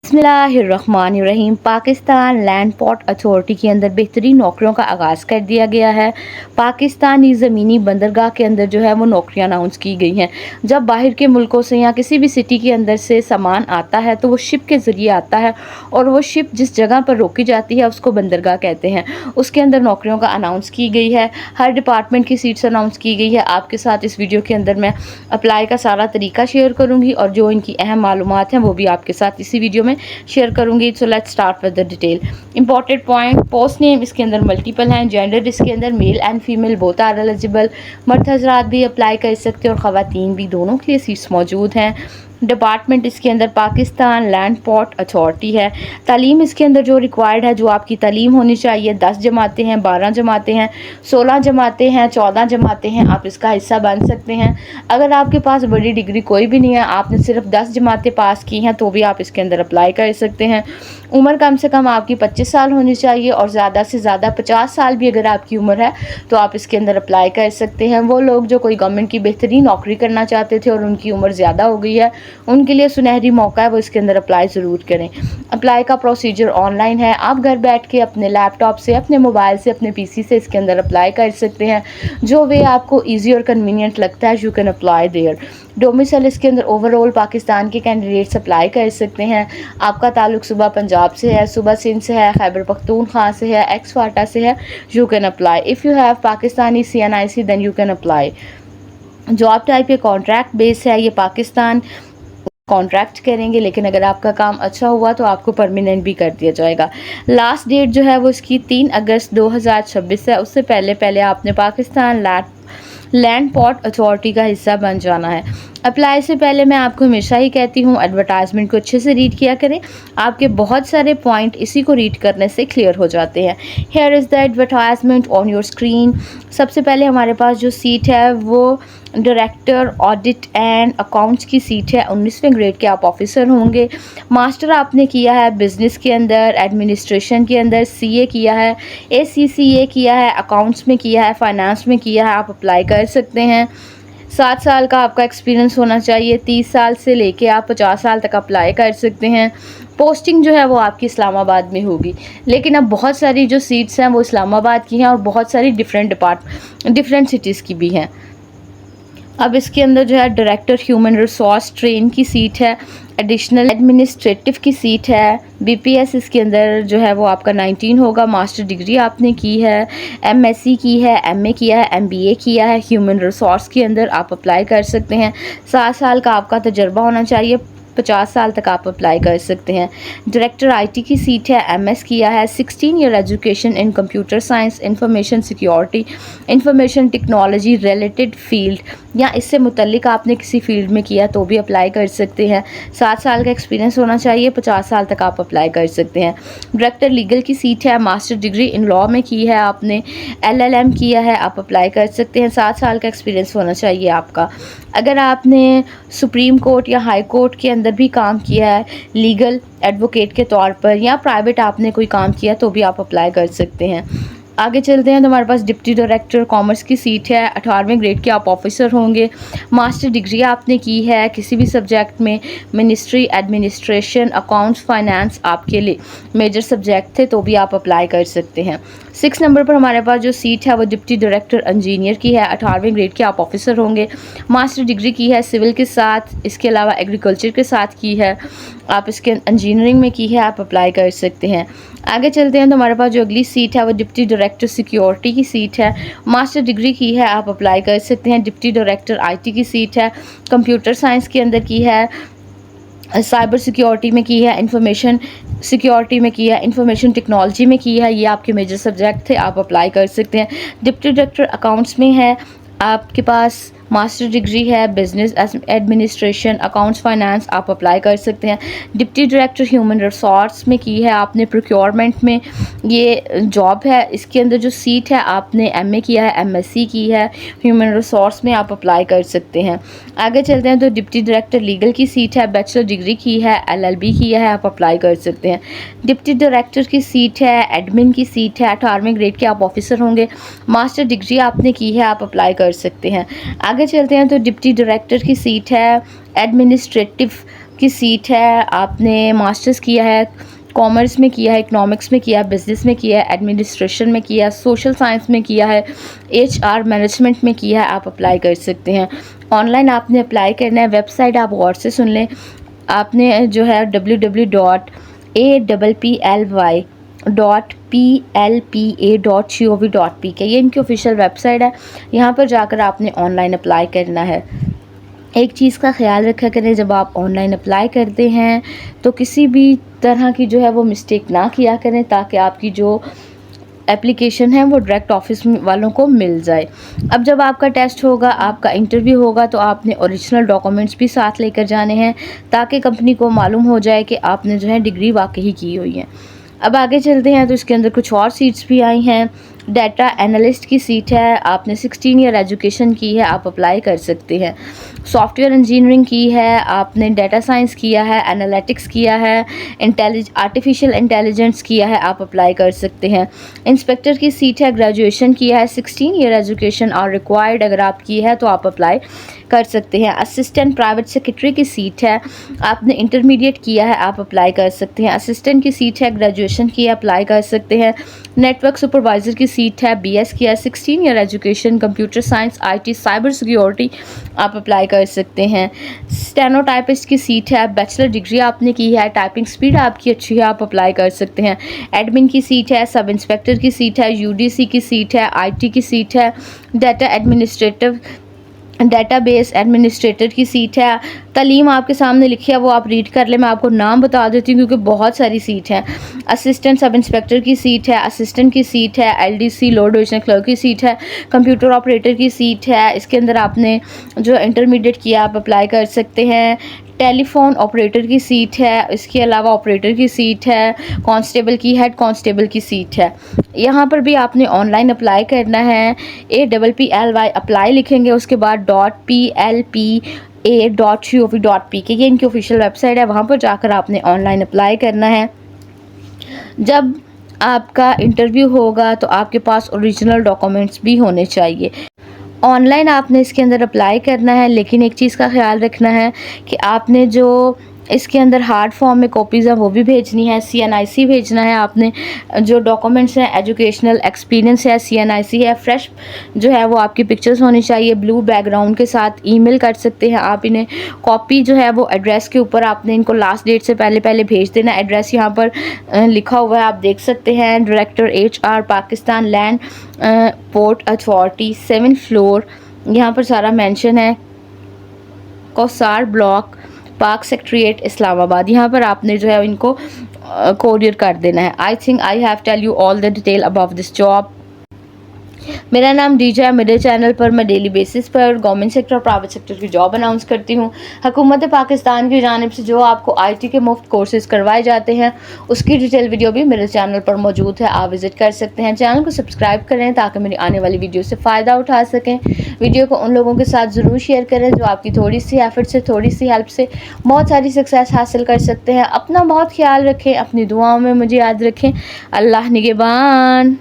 बिस्मिल्लाहिर्रहमानिर्रहीम। Pakistan land port authority के अंदर बेहतरीन नौकरियों का आगाज़ कर दिया गया है। पाकिस्तानी ज़मीनी बंदरगाह के अंदर जो है वो नौकरियां अनाउंस की गई हैं। जब बाहर के मुल्कों से या किसी भी सिटी के अंदर से सामान आता है तो वो शिप के ज़रिए आता है और वो शिप जिस जगह पर रोकी जाती है उसको बंदरगाह कहते हैं। उसके अंदर नौकरियों का अनाउंस की गई है। हर डिपार्टमेंट की सीट्स अनाउंस की गई है। आपके साथ इस वीडियो के अंदर मैं अप्लाई का सारा तरीका शेयर करूँगी और जो इनकी अहम मालूमात हैं वो भी आपके साथ इसी वीडियो में शेयर करूंगी। So let's start with the detail. Important point, post name इसके अंदर मल्टीपल हैं। जेंडर इसके अंदर male and female both are eligible. मर्द हजरात भी अप्लाई कर सकते हैं और ख़वातीन भी, दोनों के लिए सीट्स मौजूद हैं। डिपार्टमेंट इसके अंदर पाकिस्तान लैंड पोर्ट अथॉरिटी है। तालीम इसके अंदर जो रिक्वायर्ड है, जो आपकी तालीम होनी चाहिए, 10 जमातें हैं, 12 जमातें हैं, 16 जमातें हैं, 14 जमातें हैं, आप इसका हिस्सा बन सकते हैं। अगर आपके पास बड़ी डिग्री कोई भी नहीं है, आपने सिर्फ 10 जमातें पास की हैं, तो भी आप इसके अंदर अप्लाई कर सकते हैं। उम्र कम से कम आपकी 25 साल होनी चाहिए और ज़्यादा से ज़्यादा 50 साल भी अगर आपकी उम्र है तो आप इसके अंदर अप्लाई कर सकते हैं। वो लोग जो कोई गवर्नमेंट की बेहतरीन नौकरी करना चाहते थे और उनकी उम्र ज़्यादा हो गई है, उनके लिए सुनहरी मौका है, वो इसके अंदर अप्लाई ज़रूर करें। अप्लाई का प्रोसीजर ऑनलाइन है। आप घर बैठ के अपने लैपटॉप से, अपने मोबाइल से, अपने पीसी से इसके अंदर अप्लाई कर सकते हैं। जो वे आपको ईजी और कन्वीनियंट लगता है, you can apply there. Domicile इसके अंदर ओवरऑल पाकिस्तान के कैंडिडेट्स अप्लाई कर सकते हैं। आपका ताल्लुक सुबह पंजाब से है, सुबह सिंध से है, खैबर पख्तूनख्वा से है, एक्स फाटा से है, you can apply. If you have Pakistani CNIC then you can apply. Job type ये कॉन्ट्रैक्ट बेस है। ये पाकिस्तान कॉन्ट्रैक्ट करेंगे, लेकिन अगर आपका काम अच्छा हुआ तो आपको परमानेंट भी कर दिया जाएगा। लास्ट डेट जो है वो इसकी 3 अगस्त 2026 है। उससे पहले पहले आपने पाकिस्तान लैंड पोर्ट अथॉरिटी का हिस्सा बन जाना है। अप्लाई से पहले मैं आपको हमेशा ही कहती हूँ, एडवर्टाइजमेंट को अच्छे से रीड किया करें। आपके बहुत सारे पॉइंट इसी को रीड करने से क्लियर हो जाते हैं। Here is the advertisement on your screen. सबसे पहले हमारे पास जो सीट है वो डायरेक्टर ऑडिट एंड अकाउंट्स की सीट है। 19वें ग्रेड के आप ऑफिसर होंगे। मास्टर आपने किया है बिज़नेस के अंदर, एडमिनिस्ट्रेशन के अंदर, CA किया है, ACCA किया है, अकाउंट्स में किया है, फाइनेंस में किया है, आप अप्लाई कर सकते हैं। 7 साल का आपका एक्सपीरियंस होना चाहिए। 30 साल से लेके आप 50 साल तक अप्लाई कर सकते हैं। पोस्टिंग जो है वो आपकी इस्लामाबाद में होगी, लेकिन अब बहुत सारी जो सीट्स हैं वो इस्लामाबाद की हैं और बहुत सारी डिफरेंट सिटीज़ की भी हैं। अब इसके अंदर जो है डायरेक्टर ह्यूमन रिसोर्स ट्रेन की सीट है, एडिशनल एडमिनिस्ट्रेटिव की सीट है। BPS इसके अंदर जो है वो आपका 19 होगा। मास्टर डिग्री आपने की है, MSc की है, MA किया है, MBA किया है। ह्यूमन रिसोर्स के अंदर आप अप्लाई कर सकते हैं। 7 साल का आपका तजर्बा होना चाहिए। 50 साल तक आप अप्लाई कर सकते हैं। डायरेक्टर IT की सीट है, MS किया है। 16 year education in computer science, information security, information technology related field या इससे मुतल्लिक आपने किसी फील्ड में किया तो भी अप्लाई कर सकते हैं। 7 साल का एक्सपीरियंस होना चाहिए। 50 साल तक आप अप्लाई कर सकते हैं। डायरेक्टर लीगल की सीट है। मास्टर डिग्री इन लॉ में की है आपने, LLM किया है, आप अप्लाई कर सकते हैं। 7 साल का एक्सपीरियंस होना चाहिए आपका। अगर आपने सुप्रीम कोर्ट या हाई कोर्ट के अंदर भी काम किया है लीगल एडवोकेट के तौर पर, या प्राइवेट आपने कोई काम किया तो भी आप अप्लाई कर सकते हैं। आगे चलते हैं तो हमारे पास डिप्टी डायरेक्टर कॉमर्स की सीट है। 18वें ग्रेड के आप ऑफिसर होंगे। मास्टर डिग्री आपने की है किसी भी सब्जेक्ट में, मिनिस्ट्री, एडमिनिस्ट्रेशन, अकाउंट्स, फाइनेंस आपके लिए मेजर सब्जेक्ट थे तो भी आप अप्लाई कर सकते हैं। 6 नंबर पर हमारे पास जो सीट है वो डिप्टी डायरेक्टर इंजीनियर की है। 18वें ग्रेड के आप ऑफिसर होंगे। मास्टर डिग्री की है सिविल के साथ, इसके अलावा एग्रीकल्चर के साथ की है, आप इसके इंजीनियरिंग में की है, आप अप्लाई कर सकते हैं। आगे चलते हैं तो हमारे पास जो अगली सीट है वो डिप्टी डायरेक्टर सिक्योरिटी की सीट है। मास्टर डिग्री की है, आप अप्लाई कर सकते हैं। डिप्टी डायरेक्टर IT की सीट है, कंप्यूटर साइंस के अंदर की है, साइबर सिक्योरिटी में की है, इंफॉर्मेशन सिक्योरिटी में की है, इंफॉर्मेशन टेक्नोलॉजी में की है। ये आपके मेजर सब्जेक्ट थे, आप अप्लाई कर सकते हैं। डिप्टी डायरेक्टर अकाउंट्स में है, आपके पास मास्टर डिग्री है बिजनेस एडमिनिस्ट्रेशन, अकाउंट्स, फाइनेंस, आप अप्लाई कर सकते हैं। डिप्टी डायरेक्टर ह्यूमन रिसोर्स में की है आपने, प्रोक्योरमेंट में ये जॉब है। इसके अंदर जो सीट है आपने MA किया है, MSc की है, ह्यूमन रिसोर्स में आप अप्लाई कर सकते हैं। आगे चलते हैं तो डिप्टी डायरेक्टर लीगल की सीट है, बैचलर डिग्री की है, LLB किया है, आप अप्लाई कर सकते हैं। डिप्टी डायरेक्टर की सीट है, एडमिन की सीट है। 18वें ग्रेड के आप ऑफिसर होंगे। मास्टर डिग्री आपने की है, आप अप्लाई कर सकते हैं। आगे चलते हैं तो डिप्टी डायरेक्टर की सीट है, एडमिनिस्ट्रेटिव की सीट है, आपने मास्टर्स किया है, कॉमर्स में किया है, इकोनॉमिक्स में किया है, बिजनेस में किया है, एडमिनिस्ट्रेशन में किया है, सोशल साइंस में किया है, एचआर मैनेजमेंट में किया है, आप अप्लाई कर सकते हैं। ऑनलाइन आपने अप्लाई करना है। वेबसाइट आप गौर से सुन लें, आपने जो है www.apply.plpa.gov.pk ये इनकी ऑफिशियल वेबसाइट है। यहाँ पर जाकर आपने ऑनलाइन अप्लाई करना है। एक चीज़ का ख्याल रखा करें, जब आप ऑनलाइन अप्लाई करते हैं तो किसी भी तरह की जो है वो मिस्टेक ना किया करें, ताकि आपकी जो एप्लीकेशन है वो डायरेक्ट ऑफिस वालों को मिल जाए। अब जब आपका टेस्ट होगा, आपका इंटरव्यू होगा, तो आपने ओरिजिनल डॉक्यूमेंट्स भी साथ लेकर जाने हैं, ताकि कंपनी को मालूम हो जाए कि आपने जो है डिग्री वाकई की हुई है। अब आगे चलते हैं तो इसके अंदर कुछ और सीट्स भी आई हैं। डाटा एनालिस्ट की सीट है, आपने 16 ईयर एजुकेशन की है, आप अप्लाई कर सकते हैं। सॉफ्टवेयर इंजीनियरिंग की है, आपने डाटा साइंस किया है, एनालिटिक्स किया है, आर्टिफिशियल इंटेलिजेंस किया है, आप अप्लाई कर सकते हैं। इंस्पेक्टर की सीट है, ग्रेजुएशन किया है, 16 ईयर एजुकेशन और रिक्वायर्ड अगर आप की है तो आप अप्लाई कर सकते हैं। असिस्टेंट प्राइवेट सेक्रेटरी की सीट है, आपने इंटरमीडिएट किया है, आप अप्लाई कर सकते हैं। असिस्टेंट की सीट है, ग्रेजुएशन किया, अप्लाई कर सकते हैं। नेटवर्क सुपरवाइज़र की सीट है, बीएस किया, 16 year education, computer science, IT, cyber security, आप अप्लाई कर सकते हैं। स्टेनोटाइपिस्ट की सीट है, बैचलर डिग्री आपने की है, टाइपिंग स्पीड आपकी अच्छी है, आप अप्लाई कर सकते हैं। एडमिन की सीट है, सब इंस्पेक्टर की सीट है, यूडीसी की सीट है, आईटी की सीट है, डेटाबेस एडमिनिस्ट्रेटर की सीट है। तालीम आपके सामने लिखी है, वो आप रीड कर ले, मैं आपको नाम बता देती हूँ क्योंकि बहुत सारी सीट हैं। असिस्टेंट सब इंस्पेक्टर की सीट है, असिस्टेंट की सीट है, एलडीसी लोड डिविजनल क्लर्क की सीट है, कंप्यूटर ऑपरेटर की सीट है। इसके अंदर आपने जो इंटरमीडिएट किया आप अप्लाई कर सकते हैं। टेलीफोन ऑपरेटर की सीट है, इसके अलावा ऑपरेटर की सीट है, कांस्टेबल की, हेड कांस्टेबल की सीट है। यहाँ पर भी आपने ऑनलाइन अप्लाई करना है। APPLY अप्लाई लिखेंगे, उसके बाद .PLPA.gov.pk ये इनकी ऑफिशियल वेबसाइट है, वहाँ पर जाकर आपने ऑनलाइन अप्लाई करना है। जब आपका इंटरव्यू होगा तो आपके पास ओरिजिनल डॉक्यूमेंट्स भी होने चाहिए। ऑनलाइन आपने इसके अंदर अप्लाई करना है, लेकिन एक चीज़ का ख्याल रखना है कि आपने जो इसके अंदर हार्ड फॉर्म में कॉपीज़ हैं वो भी भेजनी है, CNIC भेजना है। आपने जो डॉक्यूमेंट्स हैं, एजुकेशनल एक्सपीरियंस है, CNIC है, फ्रेश जो है वो आपकी पिक्चर्स होनी चाहिए ब्लू बैकग्राउंड के साथ। ईमेल कर सकते हैं आप इन्हें। कॉपी जो है वो एड्रेस के ऊपर आपने इनको लास्ट डेट से पहले भेज देना। एड्रेस यहाँ पर लिखा हुआ है, आप देख सकते हैं। Director HR, Pakistan land port authority, 7th floor, यहाँ पर सारा मेंशन है। कौसार ब्लॉक, पाक सेक्रेटरीट, इस्लामाबाद। यहाँ पर आपने जो है इनको कोरियर कर देना है। I think I have tell you all the detail about this job. मेरा नाम डीजे है। मेरे चैनल पर मैं डेली बेसिस पर गवर्नमेंट सेक्टर और प्राइवेट सेक्टर की जॉब अनाउंस करती हूँ। हुकूमत पाकिस्तान की जानिब से जो आपको IT के मुफ्त कोर्सेज़ करवाए जाते हैं, उसकी डिटेल वीडियो भी मेरे चैनल पर मौजूद है, आप विज़िट कर सकते हैं। चैनल को सब्सक्राइब करें ताकि मेरी आने वाली वीडियो से फ़ायदा उठा सकें। वीडियो को उन लोगों के साथ ज़रूर शेयर करें जो आपकी थोड़ी सी एफर्ट से, थोड़ी सी हेल्प से बहुत सारी सक्सेस हासिल कर सकते हैं। अपना बहुत ख्याल रखें, अपनी दुआओं में मुझे याद रखें। अल्लाह निगहबान।